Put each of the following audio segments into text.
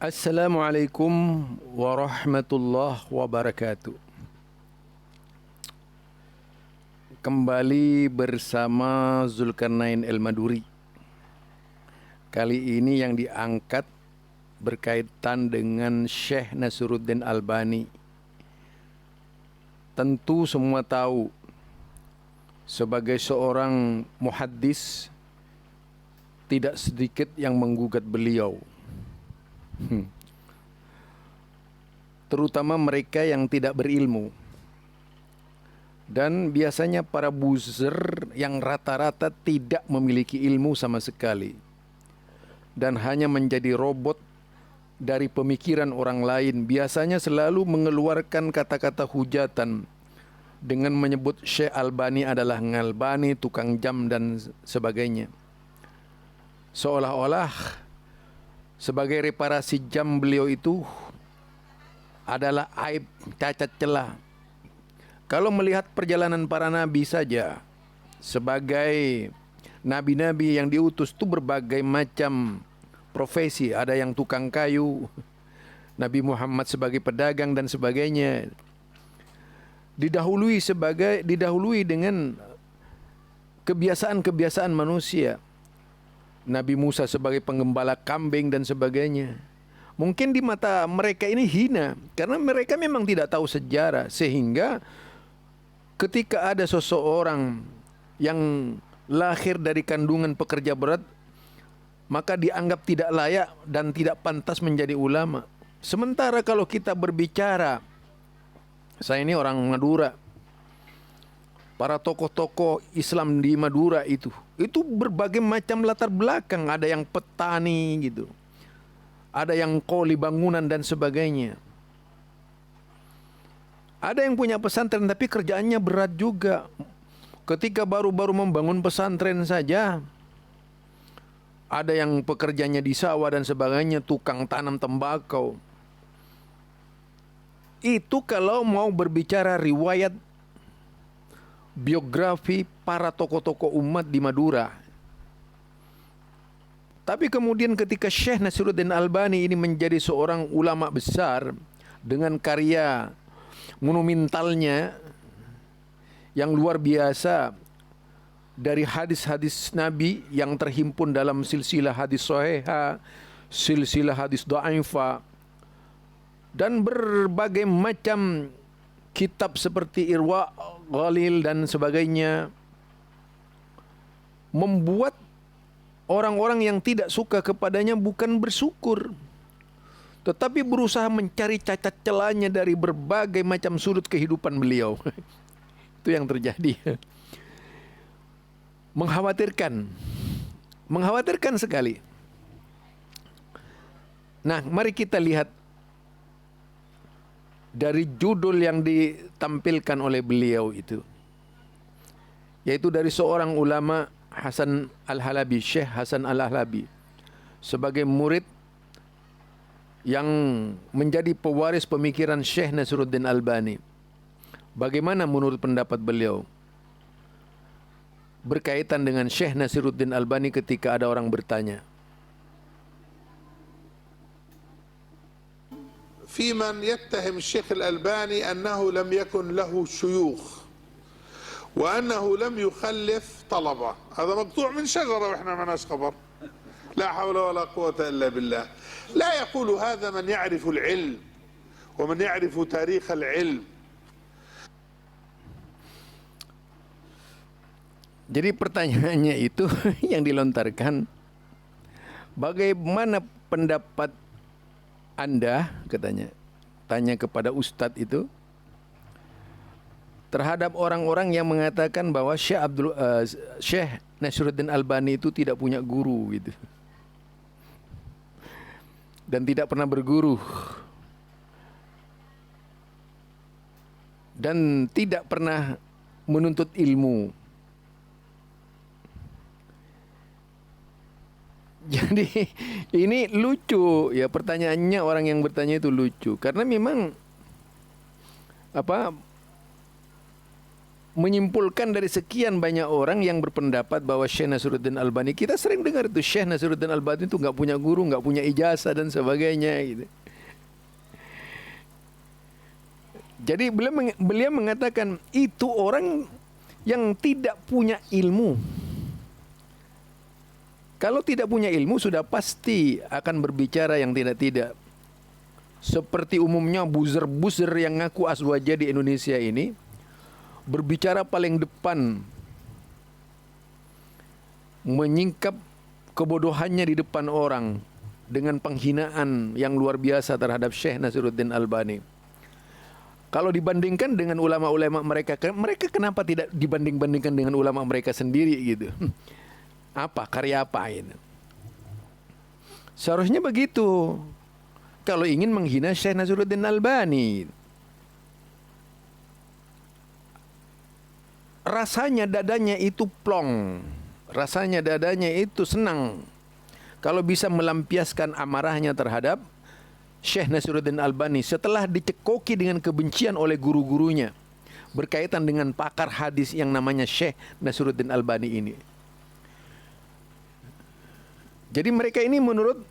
Assalamualaikum warahmatullahi wabarakatuh. Kembali bersama Zulkarnain El-Maduri. Kali ini yang diangkat berkaitan dengan Syekh Nasiruddin Albani. Tentu semua tahu, sebagai seorang muhaddis, tidak sedikit yang menggugat beliau. Terutama mereka yang tidak berilmu. Dan biasanya para buzzer yang rata-rata tidak memiliki ilmu sama sekali, dan hanya menjadi robot dari pemikiran orang lain. Biasanya selalu mengeluarkan kata-kata hujatan dengan menyebut Syekh Albani adalah ngalbani, tukang jam dan sebagainya. Seolah-olah sebagai reparasi jam beliau itu adalah aib, cacat celah. Kalau melihat perjalanan para nabi saja, sebagai nabi-nabi yang diutus itu berbagai macam profesi. Ada yang tukang kayu, Nabi Muhammad sebagai pedagang dan sebagainya. Didahului dengan kebiasaan-kebiasaan manusia. Nabi Musa sebagai penggembala kambing dan sebagainya. Mungkin di mata mereka ini hina, karena mereka memang tidak tahu sejarah. Sehingga ketika ada seseorang yang lahir dari kandungan pekerja berat, maka dianggap tidak layak dan tidak pantas menjadi ulama. Sementara kalau kita berbicara, saya ini orang Madura, para tokoh-tokoh Islam di Madura itu berbagai macam latar belakang. Ada yang petani gitu, ada yang koli bangunan dan sebagainya. Ada yang punya pesantren tapi kerjaannya berat juga. Ketika baru-baru membangun pesantren saja, ada yang pekerjanya di sawah dan sebagainya, tukang tanam tembakau. Itu kalau mau berbicara riwayat biografi para tokoh-tokoh umat di Madura. Tapi kemudian ketika Syekh Nasiruddin Albani ini menjadi seorang ulama besar dengan karya monumentalnya yang luar biasa, dari hadis-hadis Nabi yang terhimpun dalam silsilah hadis sahihah, silsilah hadis dhaifah, dan berbagai macam kitab seperti Irwa Ghalil dan sebagainya, membuat orang-orang yang tidak suka kepadanya bukan bersyukur, tetapi berusaha mencari cacat celahnya dari berbagai macam sudut kehidupan beliau. Itu yang terjadi. Mengkhawatirkan sekali. Nah, mari kita lihat dari judul yang ditampilkan oleh beliau itu, yaitu dari seorang ulama, Hasan Al-Halabi, Syekh Hasan Al-Halabi, sebagai murid yang menjadi pewaris pemikiran Syekh Nasiruddin Albani. Bagaimana menurut pendapat beliau berkaitan dengan Syekh Nasiruddin Albani ketika ada orang bertanya? في من يتهم الشيخ الألباني أنه لم يكن له شيوخ وأنه لم يخلف طلبة. هذا مقطوع من شجرة وإحنا ما ناش خبر. لا حول ولا قوة إلا بالله. لا يقول هذا من يعرف العلم ومن يعرف تاريخ العلم. Jadi pertanyaannya itu yang dilontarkan, bagaimana pendapat Anda, katanya, tanya kepada ustadz itu, terhadap orang-orang yang mengatakan bahwa Syekh Nasiruddin Albani itu tidak punya guru gitu, dan tidak pernah berguru, dan tidak pernah menuntut ilmu. Jadi ini lucu ya, pertanyaannya orang yang bertanya itu lucu, karena memang menyimpulkan dari sekian banyak orang yang berpendapat bahwa Syekh Nasiruddin Albani, kita sering dengar itu Syekh Nasiruddin Albani itu nggak punya guru, nggak punya ijazah dan sebagainya gitu. Jadi beliau mengatakan itu orang yang tidak punya ilmu. Kalau tidak punya ilmu sudah pasti akan berbicara yang tidak-tidak. Seperti umumnya buzzer-buzzer yang ngaku aswaja di Indonesia ini, berbicara paling depan, menyingkap kebodohannya di depan orang dengan penghinaan yang luar biasa terhadap Syekh Nasiruddin Albani. Kalau dibandingkan dengan ulama-ulama mereka kenapa tidak dibanding-bandingkan dengan ulama mereka sendiri gitu? Apa karya apa ini? Seharusnya begitu. Kalau ingin menghina Syekh Nasiruddin Albani, rasanya dadanya itu plong, rasanya dadanya itu senang kalau bisa melampiaskan amarahnya terhadap Syekh Nasiruddin Albani setelah dicekoki dengan kebencian oleh guru-gurunya berkaitan dengan pakar hadis yang namanya Syekh Nasiruddin Albani ini. Jadi mereka ini menurut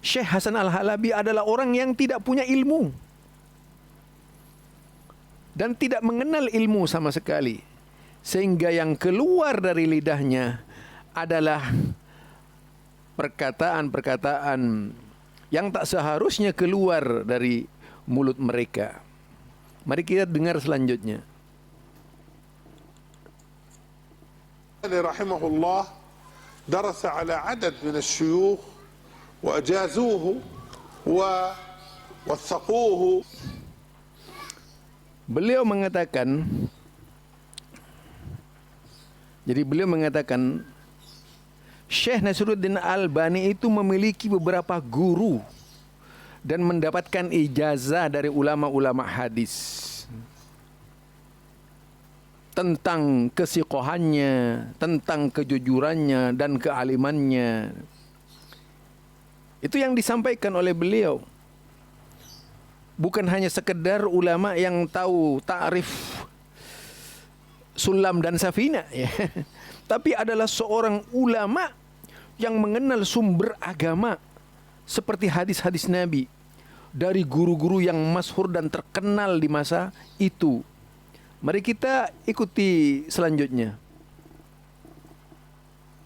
Syekh Hasan Al-Halabi adalah orang yang tidak punya ilmu dan tidak mengenal ilmu sama sekali, sehingga yang keluar dari lidahnya adalah perkataan-perkataan yang tak seharusnya keluar dari mulut mereka. Mari kita dengar selanjutnya. rahimahullah درس على عدد من الشيوخ وأجازوه ووثقوه. Beliau mengatakan, Syekh Nasiruddin Albani itu memiliki beberapa guru dan mendapatkan ijazah dari ulama-ulama hadis tentang kesiqohannya, tentang kejujurannya dan kealimannya. Itu yang disampaikan oleh beliau. Bukan hanya sekedar ulama yang tahu ta'rif sulam dan safina ya. Tapi adalah seorang ulama yang mengenal sumber agama seperti hadis-hadis Nabi dari guru-guru yang masyhur dan terkenal di masa itu. Mari kita ikuti selanjutnya.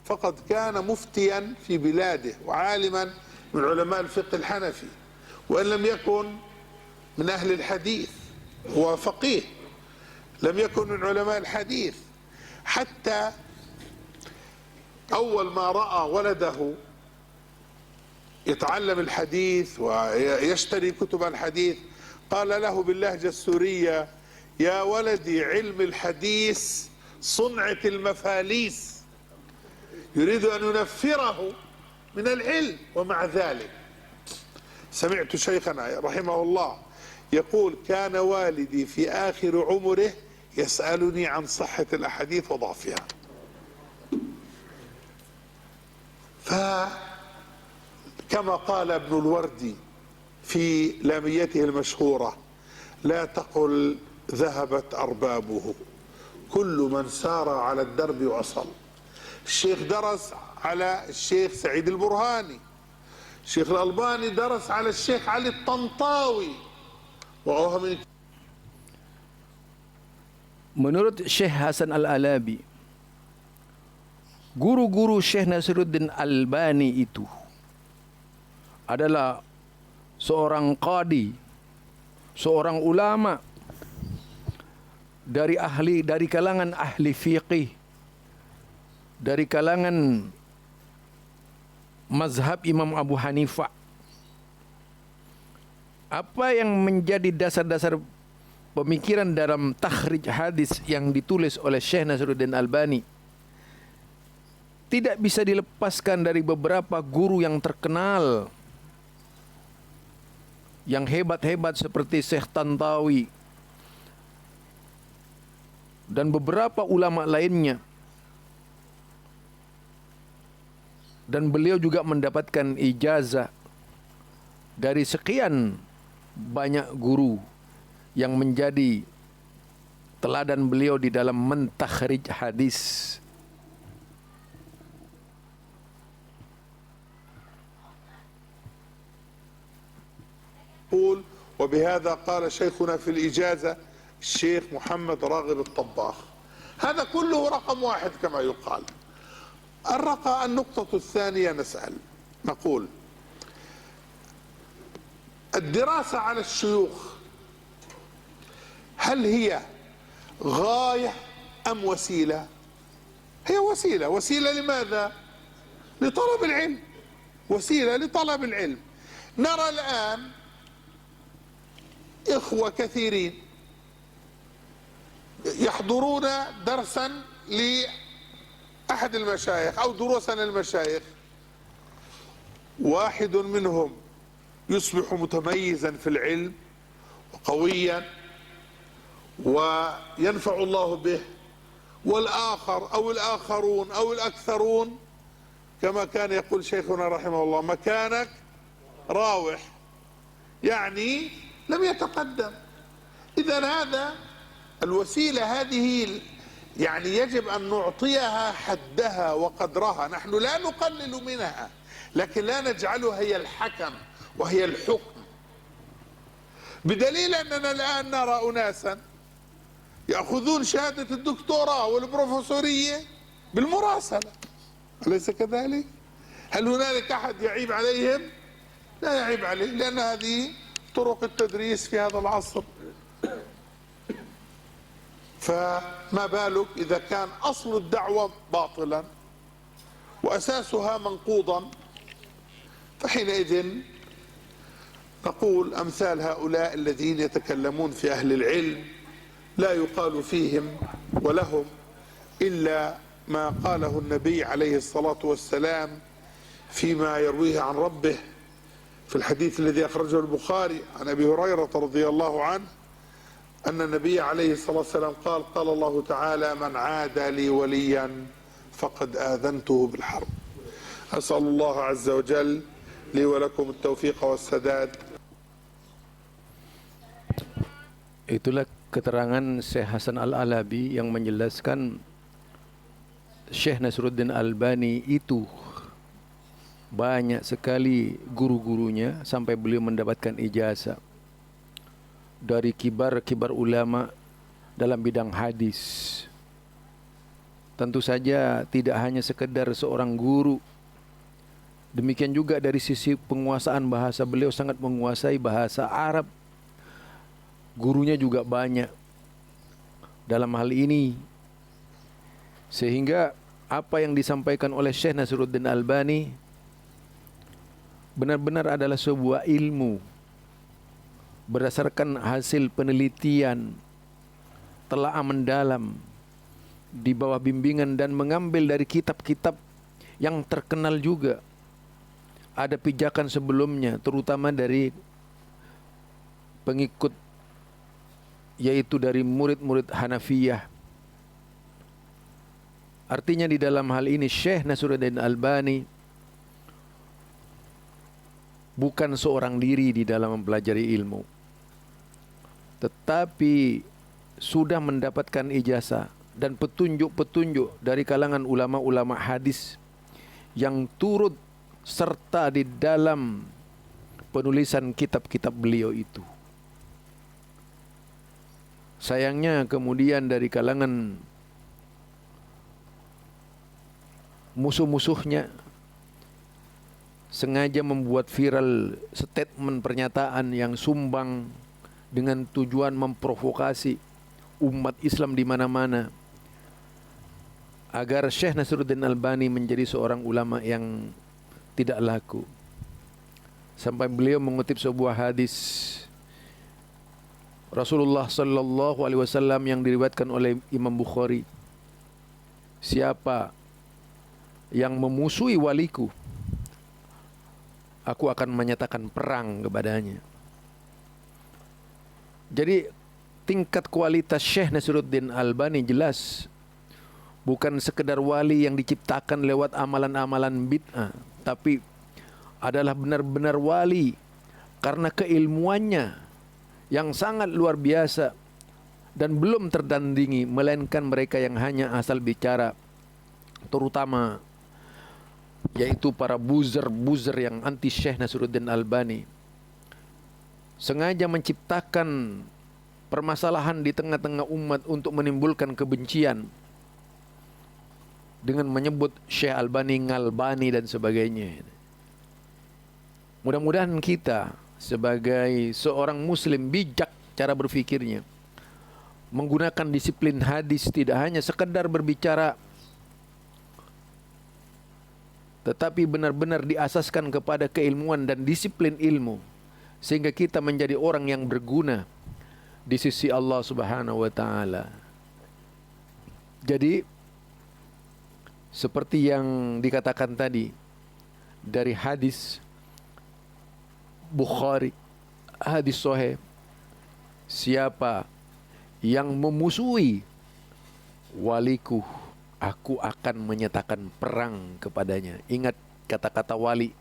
فقد كان مفتيا في بلاده وعالما من علماء الفقه الحنفي، وإن لم يكن من أهل الحديث، هو فقيه لم يكن من علماء الحديث، حتى أول ما رأى ولده يتعلم الحديث ويشتري كتب الحديث قال له باللهجة السورية: يا ولدي علم الحديث صنعة المفاليس، يريد أن ينفره من العلم. ومع ذلك سمعت شيخنا رحمه الله يقول: كان والدي في آخر عمره يسألني عن صحة الأحاديث وضعفها. فكما قال ابن الوردي في لاميته المشهورة: لا تقل ذهبت أربابه، كل من سار على الدرب وصل. الشيخ درس على الشيخ سعيد البرهاني، الشيخ الألباني درس على الشيخ علي الطنطاوي وهو من. Menurut Syekh Hasan Al-Halabi, guru-guru Syekh Nasiruddin Albani itu adalah seorang qadi, seorang ulama dari kalangan ahli fiqih, dari kalangan mazhab Imam Abu Hanifah. Apa yang menjadi dasar-dasar pemikiran dalam takhrij hadis yang ditulis oleh Syekh Nasiruddin Albani tidak bisa dilepaskan dari beberapa guru yang terkenal, yang hebat-hebat seperti Syekh Tantawi dan beberapa ulama lainnya. Dan beliau juga mendapatkan ijazah dari sekian banyak guru yang menjadi teladan beliau di dalam mentakhrij hadis. يقول وبهذا قال شيخنا في الإجازة الشيخ محمد راغب الطباخ. هذا كله رقم واحد كما يقال. النقطة الثانية نسأل نقول الدراسة على الشيوخ هل هي غاية أم وسيلة؟ هي وسيلة. وسيلة لماذا؟ لطلب العلم. وسيلة لطلب العلم. نرى الآن إخوة كثيرين يحضرون درسا لأحد المشايخ أو دروسا المشايخ، واحد منهم يصبح متميزا في العلم وقويا وينفع الله به، والآخر أو الآخرون أو الأكثرون كما كان يقول شيخنا رحمه الله مكانك راوح، يعني لم يتقدم. إذا هذا الوسيلة هذه يعني يجب أن نعطيها حدها وقدرها. نحن لا نقلل منها لكن لا نجعلها هي الحكم وهي الحكم، بدليل أننا الآن نرى أناسا يأخذون شهادة الدكتوراه والبروفيسورية بالمراسلة، أليس كذلك؟ هل هنالك أحد يعيب عليهم؟ لا يعيب عليه، لأن هذه طرق التدريس في هذا العصر. فما بالك إذا كان أصل الدعوة باطلا وأساسها منقوضا، فحينئذ نقول أمثال هؤلاء الذين يتكلمون في أهل العلم لا يقال فيهم ولهم إلا ما قاله النبي عليه الصلاة والسلام فيما يرويه عن ربه في الحديث الذي أخرجه البخاري عن أبي هريرة رضي الله عنه أن النبي عليه الصلاة والسلام قال: قال الله تعالى: من عادى لي وليا فقد آذنته بالحرب. أسأل الله عز وجل لي ولكم التوفيق والسداد. Itulah keterangan Syekh Hasan Al-Alabi yang menjelaskan Syekh Nasruddin Albani itu banyak sekali guru-gurunya sampai beliau mendapatkan ijazah dari kibar-kibar ulama dalam bidang hadis. Tentu saja tidak hanya sekedar seorang guru. Demikian juga dari sisi penguasaan bahasa, beliau sangat menguasai bahasa Arab. Gurunya juga banyak dalam hal ini, sehingga apa yang disampaikan oleh Syekh Nasruddin Albani benar-benar adalah sebuah ilmu berdasarkan hasil penelitian telaah mendalam di bawah bimbingan dan mengambil dari kitab-kitab yang terkenal juga. Ada pijakan sebelumnya, terutama dari pengikut, yaitu dari murid-murid Hanafiyah. Artinya di dalam hal ini Syekh Nasruddin Albani bukan seorang diri di dalam mempelajari ilmu, tetapi sudah mendapatkan ijazah dan petunjuk-petunjuk dari kalangan ulama-ulama hadis yang turut serta di dalam penulisan kitab-kitab beliau itu. Sayangnya kemudian dari kalangan musuh-musuhnya sengaja membuat viral statement pernyataan yang sumbang dengan tujuan memprovokasi umat Islam di mana-mana agar Syekh Nasruddin Albani menjadi seorang ulama yang tidak laku. Sampai beliau mengutip sebuah hadis Rasulullah sallallahu alaihi wasallam yang diriwayatkan oleh Imam Bukhari, siapa yang memusuhi waliku, aku akan menyatakan perang kepadanya. Jadi tingkat kualitas Syekh Nasruddin Albani jelas bukan sekedar wali yang diciptakan lewat amalan-amalan bid'ah, tapi adalah benar-benar wali karena keilmuannya yang sangat luar biasa dan belum tertandingi, melainkan mereka yang hanya asal bicara, terutama yaitu para buzzer yang anti Syekh Nasruddin Albani, sengaja menciptakan permasalahan di tengah-tengah umat untuk menimbulkan kebencian dengan menyebut Syekh Albani ngalbani dan sebagainya. Mudah-mudahan kita sebagai seorang muslim bijak cara berfikirnya, menggunakan disiplin hadis, tidak hanya sekedar berbicara, tetapi benar-benar diasaskan kepada keilmuan dan disiplin ilmu, sehingga kita menjadi orang yang berguna di sisi Allah Subhanahu wa taala. Jadi seperti yang dikatakan tadi dari hadis Bukhari, hadis sahih, siapa yang memusuhi waliku, aku akan menyatakan perang kepadanya. Ingat kata-kata wali.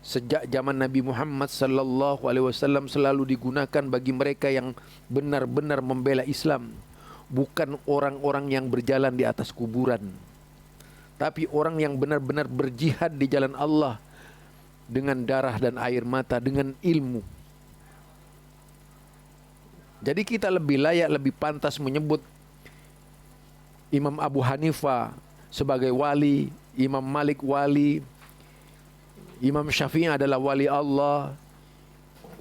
Sejak zaman Nabi Muhammad sallallahu alaihi wasallam selalu digunakan bagi mereka yang benar-benar membela Islam, bukan orang-orang yang berjalan di atas kuburan, tapi orang yang benar-benar berjihad di jalan Allah dengan darah dan air mata, dengan ilmu. Jadi kita lebih layak, lebih pantas menyebut Imam Abu Hanifah sebagai wali, Imam Malik wali, Imam Syafi'i adalah wali Allah,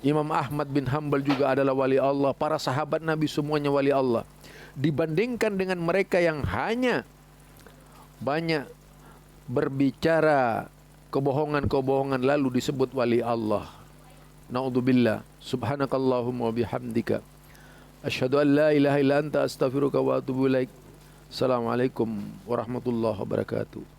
Imam Ahmad bin Hanbal juga adalah wali Allah, para sahabat Nabi semuanya wali Allah, dibandingkan dengan mereka yang hanya banyak berbicara kebohongan-kebohongan lalu disebut wali Allah. Na'udzubillah. Subhanakallahumma wa bihamdika asyhadu an la ilaha illa anta astaghfiruka wa atubu ilaik. Assalamualaikum warahmatullahi wabarakatuh.